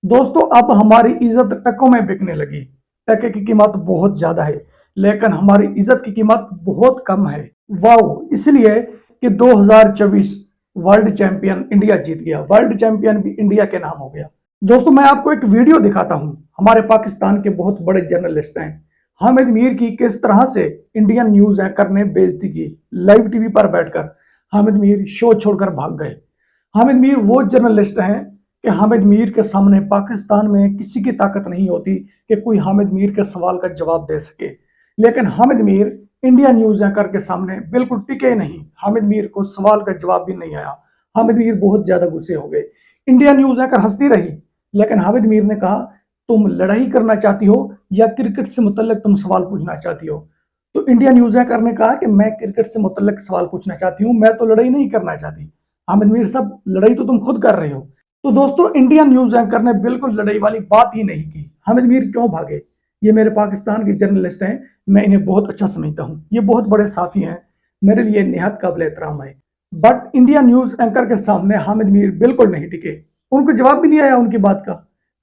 दोस्तों अब हमारी इज्जत टकों में बिकने लगी। टके की कीमत बहुत ज्यादा है लेकिन हमारी इज्जत की कीमत बहुत कम है। वाह, इसलिए कि 2024 वर्ल्ड चैंपियन इंडिया जीत गया। वर्ल्ड चैंपियन भी इंडिया के नाम हो गया। दोस्तों मैं आपको एक वीडियो दिखाता हूं। हमारे पाकिस्तान के बहुत बड़े जर्नलिस्ट हैं, हामिद मीर की किस तरह से इंडियन न्यूज एंकर ने बेइज्जती की। लाइव टीवी पर बैठकर हामिद मीर शो छोड़कर भाग गए। हामिद मीर वो जर्नलिस्ट हैं कि हामिद मीर के सामने पाकिस्तान में किसी की ताकत नहीं होती कि कोई हामिद मीर के सवाल का जवाब दे सके। लेकिन Hamid Mir India news anchor के सामने बिल्कुल टिके नहीं। हामिद मीर को सवाल का जवाब भी नहीं आया। हामिद मीर बहुत ज्यादा गुस्से हो गए। इंडिया न्यूज एंकर हंसती रही लेकिन हामिद मीर ने कहा, तुम लड़ाई करना चाहती हो या क्रिकेट से मुतल्लिक तुम सवाल पूछना चाहती हो? तो इंडिया न्यूज एंकर ने कहा कि मैं क्रिकेट से मुतल्लिक सवाल पूछना चाहती हूँ, मैं तो लड़ाई नहीं करना चाहती। हामिद मीर साहब, लड़ाई तो तुम खुद कर रहे हो। तो दोस्तों इंडियन न्यूज एंकर ने बिल्कुल लड़ाई वाली बात ही नहीं की। हामिद मीर क्यों भागे? ये मेरे पाकिस्तान के जर्नलिस्ट हैं, मैं इन्हें बहुत अच्छा समझता हूँ। ये बहुत बड़े साफी हैं, मेरे लिए निहायत काबिल एहतराम है। बट इंडिया न्यूज एंकर के सामने हामिद मीर बिल्कुल नहीं टिके। उनको जवाब भी नहीं आया उनकी बात का।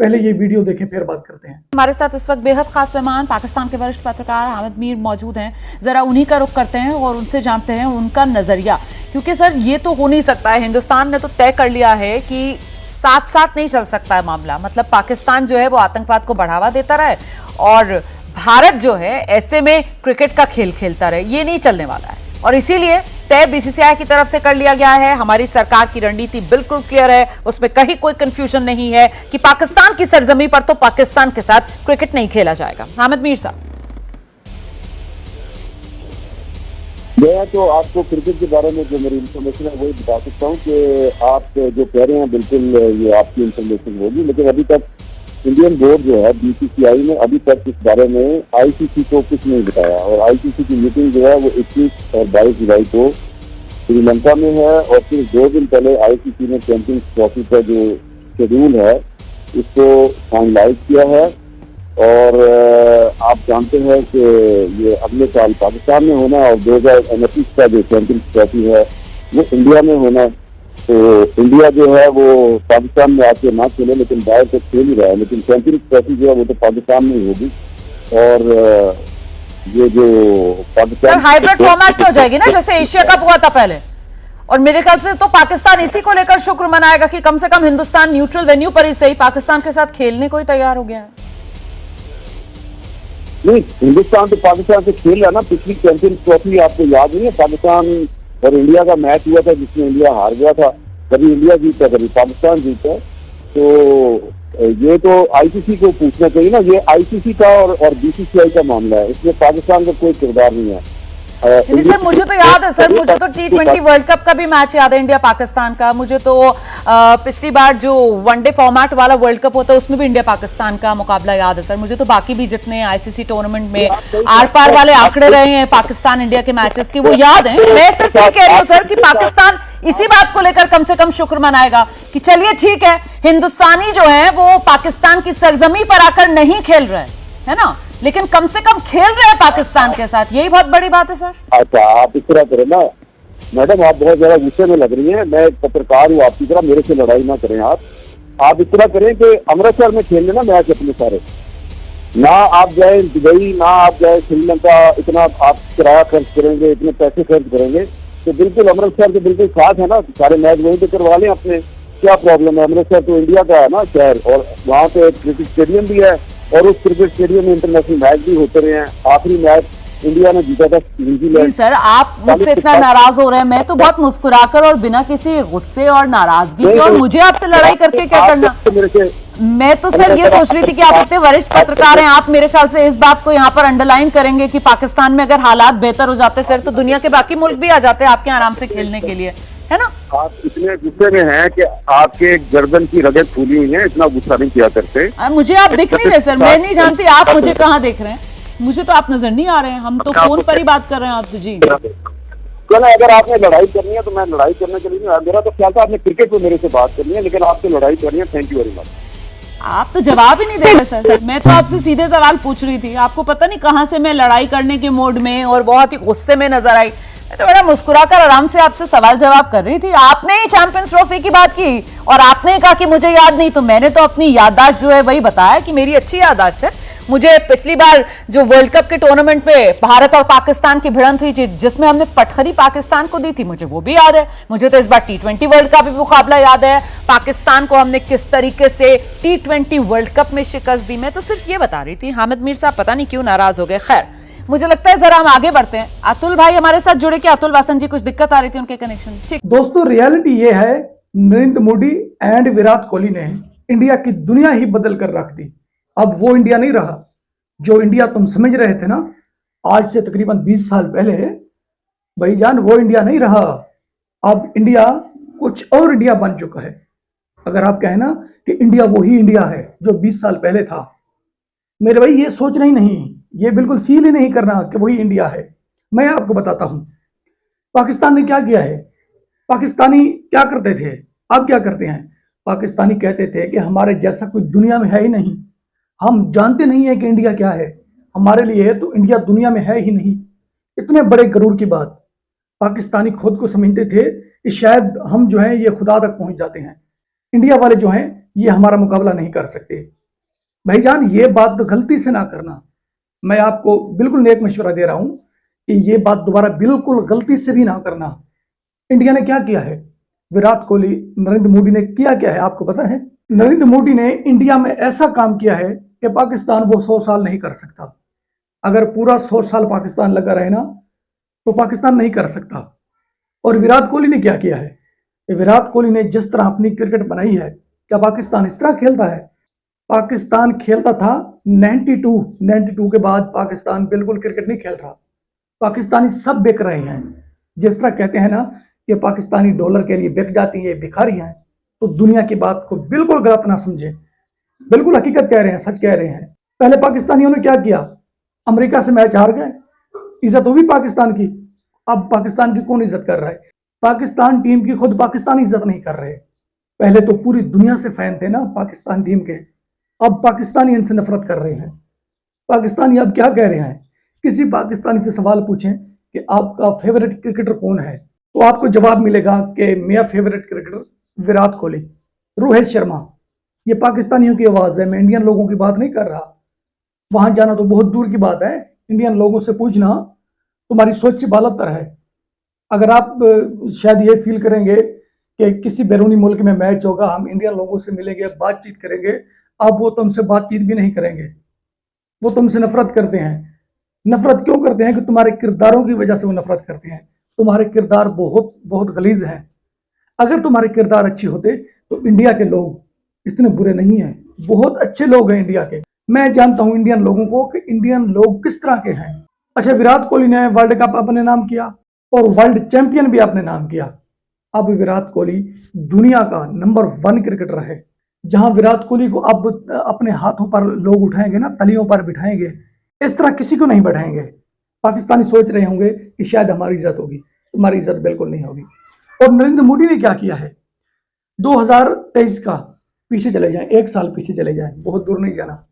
पहले ये वीडियो देखें फिर बात करते हैं। हमारे साथ इस वक्त बेहद खास मेहमान पाकिस्तान के वरिष्ठ पत्रकार हामिद मीर मौजूद हैं। जरा उन्हीं का रुख करते हैं और उनसे जानते हैं उनका नजरिया, क्योंकि सर ये तो हो नहीं सकता है। हिंदुस्तान ने तो तय कर लिया है कि साथ साथ नहीं चल सकता है मामला। मतलब पाकिस्तान जो है वो आतंकवाद को बढ़ावा देता रहे और भारत जो है ऐसे में क्रिकेट का खेल खेलता रहे, ये नहीं चलने वाला है। और इसीलिए तय बीसीसीआई की तरफ से कर लिया गया है। हमारी सरकार की रणनीति बिल्कुल क्लियर है, उसमें कहीं कोई कंफ्यूजन नहीं है कि पाकिस्तान की सरजमी पर तो पाकिस्तान के साथ क्रिकेट नहीं खेला जाएगा। हामिद मीर साहब, मैं तो आपको क्रिकेट के बारे में जो मेरी इन्फॉर्मेशन है वही बता सकता हूँ कि आप जो कह रहे हैं बिल्कुल ये आपकी इन्फॉर्मेशन होगी, लेकिन अभी तक इंडियन बोर्ड जो है बीसीसीआई ने अभी तक इस बारे में आईसीसी को कुछ नहीं बताया। और आईसीसी की मीटिंग जो है वो 21 और 22 जुलाई को श्रीलंका में है और फिर 2 दिन पहले आईसीसी ने चैंपियंस ट्रॉफी का जो शेड्यूल है इसको फाइनलाइज किया है। और आप जानते हैं कि ये अगले साल पाकिस्तान में होना और 2029 का जो चैंपियंस ट्रॉफी है वो इंडिया में होना। तो इंडिया जो है वो पाकिस्तान में आके ना खेले, लेकिन बाहर तो खेल ही रहा है, लेकिन चैंपियंस ट्रॉफी जो है वो तो पाकिस्तान में ही होगी। और ये जो पाकिस्तान हाइब्रिड फॉर्मेट में हो जाएगी ना, जैसे एशिया कप हुआ था पहले। और मेरे ख्याल से तो पाकिस्तान इसी को लेकर शुक्र मनाएगा कि कम से कम हिंदुस्तान न्यूट्रल वेन्यू पर ही सही पाकिस्तान के साथ खेलने को ही तैयार हो गया है। नहीं, हिंदुस्तान तो पाकिस्तान से खेल रहा ना। पिछली चैंपियंस ट्रॉफी आपको याद नहीं है, पाकिस्तान और इंडिया का मैच हुआ था जिसमें इंडिया हार गया था। कभी इंडिया जीता कभी पाकिस्तान जीता। तो ये तो आईसीसी को पूछना चाहिए ना, ये आईसीसी का और बीसीसीआई का मामला है, इसमें पाकिस्तान का कोई किरदार नहीं है। सर मुझे तो याद है, सर मुझे तो T20 वर्ल्ड कप का भी मैच याद है इंडिया पाकिस्तान का। मुझे तो पिछली बार जो वनडे फॉर्मेट वाला वर्ल्ड कप होता है उसमें भी इंडिया पाकिस्तान का मुकाबला याद है सर। मुझे तो बाकी भी जितने आईसीसी टूर्नामेंट में आर पार वाले आंकड़े रहे हैं पाकिस्तान इंडिया के मैचेस की वो याद है। मैं सिर्फ ये कह रही हूँ सर कि पाकिस्तान इसी बात को लेकर कम से कम शुक्र मनाएगा कि चलिए ठीक है, हिंदुस्तानी जो है वो पाकिस्तान की सरजमी पर आकर नहीं खेल रहे है ना, लेकिन कम से कम खेल रहे हैं पाकिस्तान के साथ, यही बहुत बड़ी बात है सर। अच्छा, आप इस तरह करें ना मैडम, आप बहुत ज्यादा गुस्से में लग रही हैं। मैं एक पत्रकार हूँ आपकी तरह, मेरे से लड़ाई ना करें आप इस तरह करें कि अमृतसर में खेल लेना मैच अपने सारे, ना आप जाए दुबई, ना आप जाए श्रीलंका। इतना आप किराया खर्च करेंगे, इतने पैसे खर्च करेंगे तो बिल्कुल अमृतसर के बिल्कुल साथ है ना, सारे मैच वहीं पे करवा लें अपने। क्या प्रॉब्लम है? अमृतसर तो इंडिया का है ना शहर, और वहाँ पे क्रिकेट स्टेडियम भी है और उस क्रिकेट स्टेडियम में इंटरनेशनल मैच भी होते रहे हैं। आखिरी मैच इंडिया ने जीता था न्यूजीलैंड। सर आप मुझसे इतना नाराज हो रहे हैं, मैं तो बहुत मुस्कुराकर और बिना किसी गुस्से और नाराजगी के, और मुझे आपसे लड़ाई करके क्या करना। मैं तो सर ये सोच रही थी कि आप इतने वरिष्ठ पत्रकार हैं, आप मेरे ख्याल से इस बात को यहाँ पर अंडरलाइन करेंगे कि पाकिस्तान में अगर हालात बेहतर हो जाते सर तो दुनिया के बाकी मुल्क भी आ जाते हैं आपके आराम से खेलने के लिए, है ना। आप इतने गुस्से में हैं कि आपके गर्दन की रगत फूली हुई है, इतना गुस्सा नहीं किया करते। मुझे आप दिख नहीं रहे सर, मैं नहीं जानती आप मुझे कहाँ देख रहे हैं, मुझे तो आप नजर नहीं आ रहे हैं। हम तो फोन पर ही बात कर रहे हैं आपसे जी। चलो, अगर आपने लड़ाई करनी है तो मैं लड़ाई करने के लिए नहीं, मेरा तो ख्याल था आपने क्रिकेट में मेरे से बात करनी है, लेकिन आपसे लड़ाई करनी है। Thank you very much. आप तो जवाब ही नहीं दे रहे सर, मैं तो आपसे सीधे सवाल पूछ रही थी, आपको पता नहीं कहां से मैं लड़ाई करने के मोड में और बहुत ही गुस्से में नजर आई। मैं तो बड़ा मुस्कुराकर आराम से आपसे सवाल जवाब कर रही थी। आपने ही चैंपियंस ट्रॉफी की बात की और आपने कहा कि मुझे याद नहीं, तो मैंने तो अपनी याददाश्त जो है वही बताया कि मेरी अच्छी याददाश्त है। मुझे पिछली बार जो वर्ल्ड कप के टूर्नामेंट में भारत और पाकिस्तान की भिड़ंत हुई थी, जिसमें हमने पटखरी पाकिस्तान को दी थी, मुझे वो भी याद है। मुझे तो इस बार T20 वर्ल्ड कप भी मुकाबला याद है, पाकिस्तान को हमने किस तरीके से T20 वर्ल्ड कप में शिकस्त दी। मैं तो सिर्फ ये बता रही थी। हामिद मीर साहब पता नहीं क्यों नाराज हो गए। खैर, मुझे लगता है जरा हम आगे बढ़ते हैं। अतुल भाई हमारे साथ जुड़े। क्या अतुल वासन जी कुछ दिक्कत आ रही थी उनके कनेक्शन? ठीक दोस्तों, रियलिटी ये है, नरेंद्र मोदी एंड विराट कोहली ने इंडिया की दुनिया ही बदल कर रख दी। अब वो इंडिया नहीं रहा जो इंडिया तुम समझ रहे थे ना आज से तकरीबन 20 साल पहले। भाईजान, वो इंडिया नहीं रहा। अब इंडिया कुछ और इंडिया बन चुका है। अगर आप कहें ना कि इंडिया वही इंडिया है जो 20 साल पहले था, मेरे भाई ये सोचना ही नहीं, ये बिल्कुल फील ही नहीं करना कि वही इंडिया है। मैं आपको बताता हूं पाकिस्तान ने क्या किया है। पाकिस्तानी क्या करते थे, अब क्या करते हैं। पाकिस्तानी कहते थे कि हमारे जैसा कोई दुनिया में है ही नहीं, हम जानते नहीं है कि इंडिया क्या है, हमारे लिए है तो इंडिया दुनिया में है ही नहीं। इतने बड़े गरूर की बात। पाकिस्तानी खुद को समझते थे कि शायद हम जो है ये खुदा तक पहुंच जाते हैं, इंडिया वाले जो हैं ये हमारा मुकाबला नहीं कर सकते। भाईजान, ये बात तो गलती से ना करना। मैं आपको बिल्कुल नेक मशवरा दे रहा हूं कि ये बात दोबारा बिल्कुल गलती से भी ना करना। इंडिया ने क्या किया है, विराट कोहली, नरेंद्र मोदी ने किया क्या है आपको पता है। नरेंद्र मोदी ने इंडिया में ऐसा काम किया है कि पाकिस्तान वो 100 साल नहीं कर सकता। अगर पूरा 100 साल पाकिस्तान लगा रहे ना तो पाकिस्तान नहीं कर सकता। और विराट कोहली ने क्या किया है, विराट कोहली ने जिस तरह अपनी क्रिकेट बनाई है, क्या पाकिस्तान इस तरह खेलता है। पाकिस्तान खेलता था 92 के बाद पाकिस्तान बिल्कुल क्रिकेट नहीं खेल रहा। पाकिस्तानी सब बिक रहे हैं। जिस तरह कहते हैं ना कि पाकिस्तानी डॉलर के लिए बिक जाती है, भिखारी हैं, तो दुनिया की बात को बिल्कुल गलत ना समझे, बिल्कुल हकीकत कह रहे हैं, सच कह रहे हैं। पहले पाकिस्तानियों ने क्या किया, अमेरिका से मैच हार गए, इज्जत हुई पाकिस्तान की। अब पाकिस्तान की कौन इज्जत कर रहा है, पाकिस्तान टीम की खुद पाकिस्तानी इज्जत नहीं कर रहे। पहले तो पूरी दुनिया से फैन थे ना पाकिस्तान टीम के, अब पाकिस्तानी इनसे नफरत कर रहे हैं। पाकिस्तानी अब क्या कह रहे हैं, किसी पाकिस्तानी से सवाल पूछें कि आपका फेवरेट क्रिकेटर कौन है, तो आपको जवाब मिलेगा कि मेरा फेवरेट क्रिकेटर विराट कोहली, रोहित शर्मा। ये पाकिस्तानियों की आवाज़ है, मैं इंडियन लोगों की बात नहीं कर रहा। वहां जाना तो बहुत दूर की बात है, इंडियन लोगों से पूछना तुम्हारी सोच बालत तरह है। अगर आप शायद ये फील करेंगे कि किसी बैरूनी मुल्क में मैच होगा, हम इंडियन लोगों से मिलेंगे, बातचीत करेंगे, अब वो तुमसे बातचीत भी नहीं करेंगे, वो तुमसे नफरत करते हैं। नफरत क्यों करते हैं कि तुम्हारे किरदारों की वजह से वो नफरत करते हैं। तुम्हारे किरदार बहुत बहुत गलीज हैं। अगर तुम्हारे किरदार अच्छे होते तो इंडिया के लोग इतने बुरे नहीं हैं, बहुत अच्छे लोग हैं इंडिया के। मैं जानता हूं इंडियन लोगों को कि इंडियन लोग किस तरह के हैं। अच्छा, विराट कोहली ने वर्ल्ड कप अपने नाम किया और वर्ल्ड चैंपियन भी अपने नाम किया। अब विराट कोहली दुनिया का नंबर 1 क्रिकेटर है। जहां विराट कोहली को अब अपने हाथों पर लोग उठाएंगे ना, तलियों पर बिठाएंगे, इस तरह किसी को नहीं बैठाएंगे। पाकिस्तानी सोच रहे होंगे कि शायद हमारी इज्जत होगी, तुम्हारी इज्जत बिल्कुल नहीं होगी। और नरेंद्र मोदी ने क्या किया है, 2023 का पीछे चले जाएं, 1 साल पीछे चले जाएं, बहुत दूर नहीं जाना।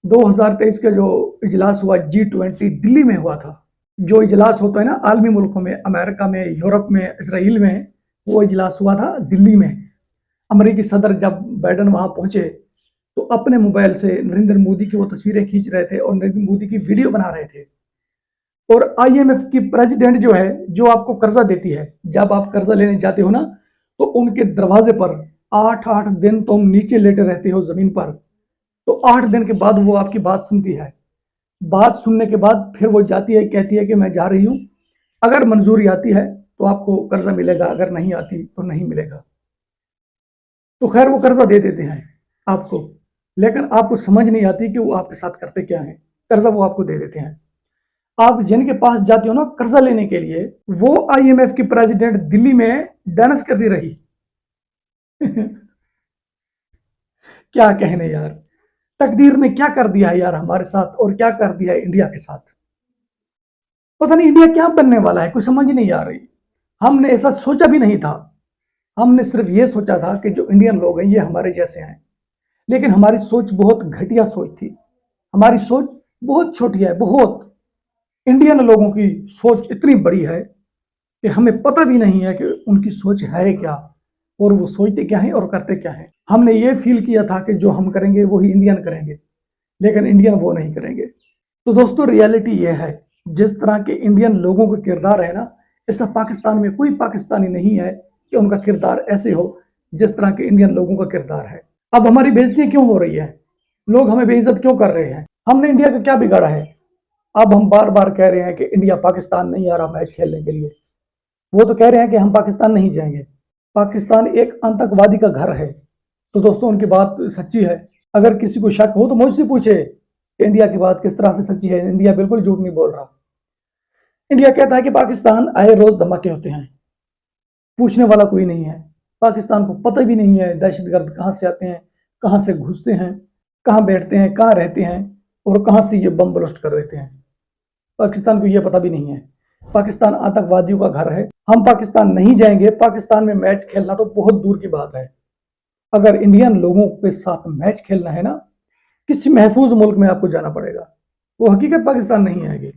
2023 का जो इजलास हुआ G20 दिल्ली में हुआ था। जो इजलास होता है ना आलमी मुल्कों में, अमेरिका में, यूरोप में, इसराइल में, वो इजलास हुआ था दिल्ली में। अमेरिकी सदर जब बाइडन वहां पहुंचे तो अपने मोबाइल से नरेंद्र मोदी की वो तस्वीरें खींच रहे थे और नरेंद्र मोदी की वीडियो बना रहे थे। और IMF की प्रेसिडेंट जो है, जो आपको कर्जा देती है, जब आप कर्जा लेने जाते हो ना तो उनके दरवाजे पर 8-8 दिन तुम नीचे लेटे रहते हो जमीन पर, तो 8 दिन के बाद वो आपकी बात सुनती है। बात सुनने के बाद फिर वो जाती है, कहती है कि मैं जा रही हूं, अगर मंजूरी आती है तो आपको कर्जा मिलेगा, अगर नहीं आती तो नहीं मिलेगा। तो खैर वो कर्जा दे देते हैं आपको, लेकिन आपको समझ नहीं आती कि वो आपके साथ करते क्या है। कर्जा वो आपको दे देते हैं। आप जिनके पास जाते हो ना कर्जा लेने के लिए, वो IMF की प्रेसिडेंट दिल्ली में डांस करती रही। क्या कहने यार, तकदीर ने क्या कर दिया है यार हमारे साथ, और क्या कर दिया है इंडिया के साथ। पता नहीं इंडिया क्या बनने वाला है, कुछ समझ नहीं आ रही। हमने ऐसा सोचा भी नहीं था। हमने सिर्फ ये सोचा था कि जो इंडियन लोग हैं ये हमारे जैसे हैं, लेकिन हमारी सोच बहुत घटिया सोच थी। हमारी सोच बहुत छोटी है, बहुत। इंडियन लोगों की सोच इतनी बड़ी है कि हमें पता भी नहीं है कि उनकी सोच है क्या और वो सोचते क्या है और करते क्या है। हमने ये फील किया था कि जो हम करेंगे वही इंडियन करेंगे, लेकिन इंडियन वो नहीं करेंगे। तो दोस्तों रियलिटी ये है, जिस तरह के इंडियन लोगों का किरदार है ना, ऐसा पाकिस्तान में कोई पाकिस्तानी नहीं है कि उनका किरदार ऐसे हो जिस तरह के इंडियन लोगों का किरदार है। अब हमारी बेइज्जती क्यों हो रही है, लोग हमें बेइज्जत क्यों कर रहे हैं, हमने इंडिया का क्या बिगाड़ा है। अब हम बार बार कह रहे हैं कि इंडिया पाकिस्तान नहीं आ रहा मैच खेलने के लिए, वो तो कह रहे हैं कि हम पाकिस्तान नहीं जाएंगे। पाकिस्तान एक आतंकवादी का घर है। तो दोस्तों उनकी बात सच्ची है। अगर किसी को शक हो तो मुझसे पूछे कि इंडिया की बात किस तरह से सच्ची है। इंडिया बिल्कुल झूठ नहीं बोल रहा। इंडिया कहता है कि पाकिस्तान आए रोज धमाके होते हैं, पूछने वाला कोई नहीं है। पाकिस्तान को पता भी नहीं है दहशतगर्द कहाँ से आते हैं, कहाँ से घुसते हैं, कहाँ बैठते हैं, कहाँ रहते हैं और कहाँ से ये बम ब्लास्ट कर देते हैं। पाकिस्तान को ये पता भी नहीं है। पाकिस्तान आतंकवादियों का घर है। हम पाकिस्तान नहीं जाएंगे। पाकिस्तान में मैच खेलना तो बहुत दूर की बात है। अगर इंडियन लोगों के साथ मैच खेलना है ना, किसी महफूज मुल्क में आपको जाना पड़ेगा। वो हकीकत पाकिस्तान नहीं आएगी।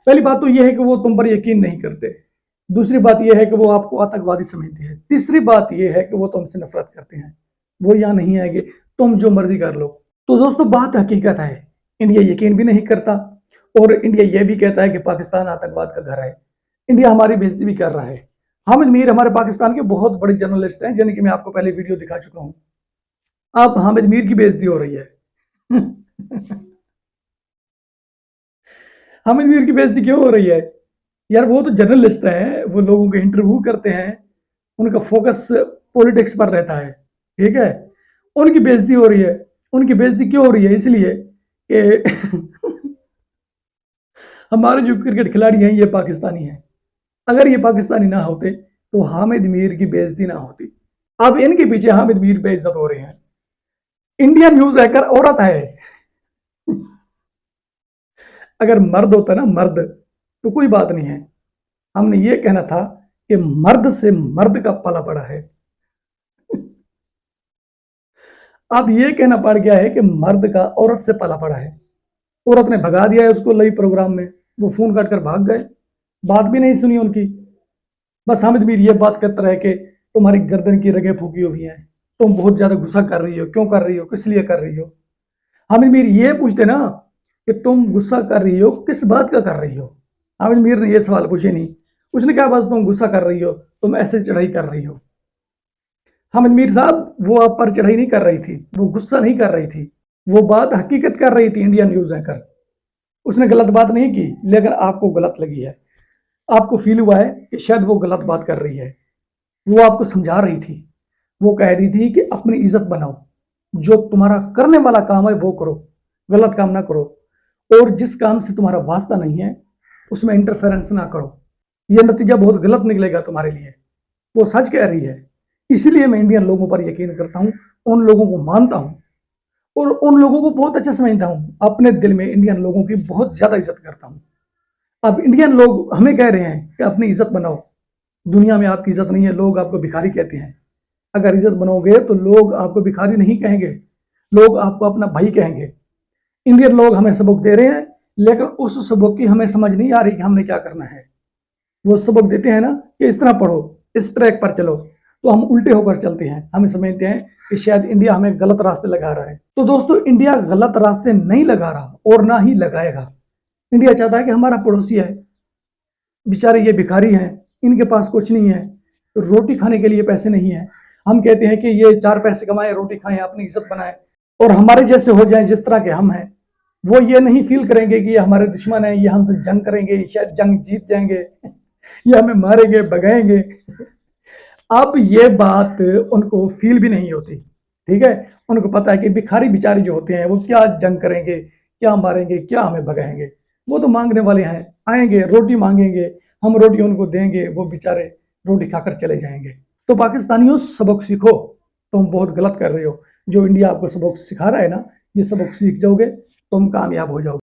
पहली बात तो यह है कि वो तुम पर यकीन नहीं करते। दूसरी बात यह है कि वो आपको आतंकवादी समझते हैं। तीसरी बात यह है कि वो तुमसे नफरत करते हैं। वो यहाँ नहीं आएंगे, तुम जो मर्जी कर लो। तो दोस्तों बात हकीकत है, इंडिया यकीन भी नहीं करता और इंडिया यह भी कहता है कि पाकिस्तान आतंकवाद का घर है। इंडिया हमारी बेइज्जती भी कर रहा है। हामिद मीर हमारे पाकिस्तान के बहुत बड़े जर्नलिस्ट हैं, जिनकी मैं आपको पहले वीडियो दिखा चुका हूं। अब हामिद मीर की बेइज्जती हो रही है। हामिद मीर की बेइज्जती क्यों हो रही है यार? वो तो जर्नलिस्ट हैं, वो लोगों के इंटरव्यू करते हैं, उनका फोकस पॉलिटिक्स पर रहता है, ठीक है। उनकी बेइज्जती हो रही है। उनकी बेइज्जती क्यों हो रही है? इसलिए कि हमारे जो क्रिकेट खिलाड़ी हैं ये पाकिस्तानी हैं। अगर ये पाकिस्तानी ना होते तो हामिद मीर की बेइज्जती ना होती। अब इनके पीछे हामिद मीर बेइज्जत हो रहे हैं। इंडियन न्यूज एंकर औरत है। अगर मर्द होता ना, मर्द, तो कोई बात नहीं है। हमने ये कहना था कि मर्द से मर्द का पला पड़ा है। अब ये कहना पड़ गया है कि मर्द का औरत से पला पड़ा है। औरत ने भगा दिया है उसको लाइव प्रोग्राम में, वो फोन काट कर भाग गए, बात भी नहीं सुनी उनकी। बस हामिद मीर ये बात कहता रहे कि तुम्हारी गर्दन की रगें फूकी हुई हैं, तुम बहुत ज्यादा गुस्सा कर रही हो, क्यों कर रही हो, किस लिए कर रही हो। हामिद मीर ये पूछते ना कि तुम गुस्सा कर रही हो, किस बात का कर रही हो। हामिद मीर ने ये सवाल पूछे नहीं। उसने कहा बस तुम गुस्सा कर रही हो, तुम ऐसे चढ़ाई कर रही हो। हामिद मीर साहब वो आप पर चढ़ाई नहीं कर रही थी, वो गुस्सा नहीं कर रही थी, वो बात हकीकत कर रही थी। इंडियन न्यूज एंकर, उसने गलत बात नहीं की, लेकिन आपको गलत लगी है। आपको फील हुआ है कि शायद वो गलत बात कर रही है। वो आपको समझा रही थी, वो कह रही थी कि अपनी इज्जत बनाओ, जो तुम्हारा करने वाला काम है वो करो, गलत काम ना करो, और जिस काम से तुम्हारा वास्ता नहीं है उसमें इंटरफेरेंस ना करो। यह नतीजा बहुत गलत निकलेगा तुम्हारे लिए। वो सच कह रही है। इसलिए मैं इंडियन लोगों पर यकीन करता हूँ, उन लोगों को मानता हूँ और उन लोगों को बहुत अच्छा समझता हूँ। अपने दिल में इंडियन लोगों की बहुत ज्यादा इज्जत करता हूँ। अब इंडियन लोग हमें कह रहे हैं कि अपनी इज्जत बनाओ, दुनिया में आपकी इज्जत नहीं है, लोग आपको भिखारी कहते हैं। अगर इज्जत बनाओगे तो लोग आपको भिखारी नहीं कहेंगे, लोग आपको अपना भाई कहेंगे। इंडियन लोग हमें सबक दे रहे हैं, लेकिन उस सबक की हमें समझ नहीं आ रही कि हमने क्या करना है। वो सबक देते हैं ना कि इस तरह पढ़ो, इस ट्रैक पर चलो, तो हम उल्टे होकर चलते हैं। हमें समझते हैं कि शायद इंडिया हमें गलत रास्ते लगा रहा है। तो दोस्तों इंडिया गलत रास्ते नहीं लगा रहा और ना ही लगाएगा। इंडिया चाहता है कि हमारा पड़ोसी है, बेचारे ये भिखारी हैं, इनके पास कुछ नहीं है, रोटी खाने के लिए पैसे नहीं है। हम कहते हैं कि ये 4 पैसे कमाएं, रोटी खाएं, अपनी इज्जत बनाएं और हमारे जैसे हो जाएं जिस तरह के हम हैं। वो ये नहीं फील करेंगे कि ये हमारे दुश्मन है, ये हमसे जंग करेंगे, शायद जंग जीत जाएंगे, ये हमें मारेंगे, भगाएंगे। अब ये बात उनको फील भी नहीं होती, ठीक है। उनको पता है कि भिखारी बेचारे जो होते हैं वो क्या जंग करेंगे, क्या मारेंगे, क्या हमें भगाएंगे। वो तो मांगने वाले हैं, आएंगे, रोटी मांगेंगे, हम रोटी उनको देंगे, वो बेचारे रोटी खाकर चले जाएंगे। तो पाकिस्तानियों सबक सीखो, तुम बहुत गलत कर रहे हो। जो इंडिया आपको सबक सिखा रहा है ना, ये सबक सीख जाओगे, तुम कामयाब हो जाओगे।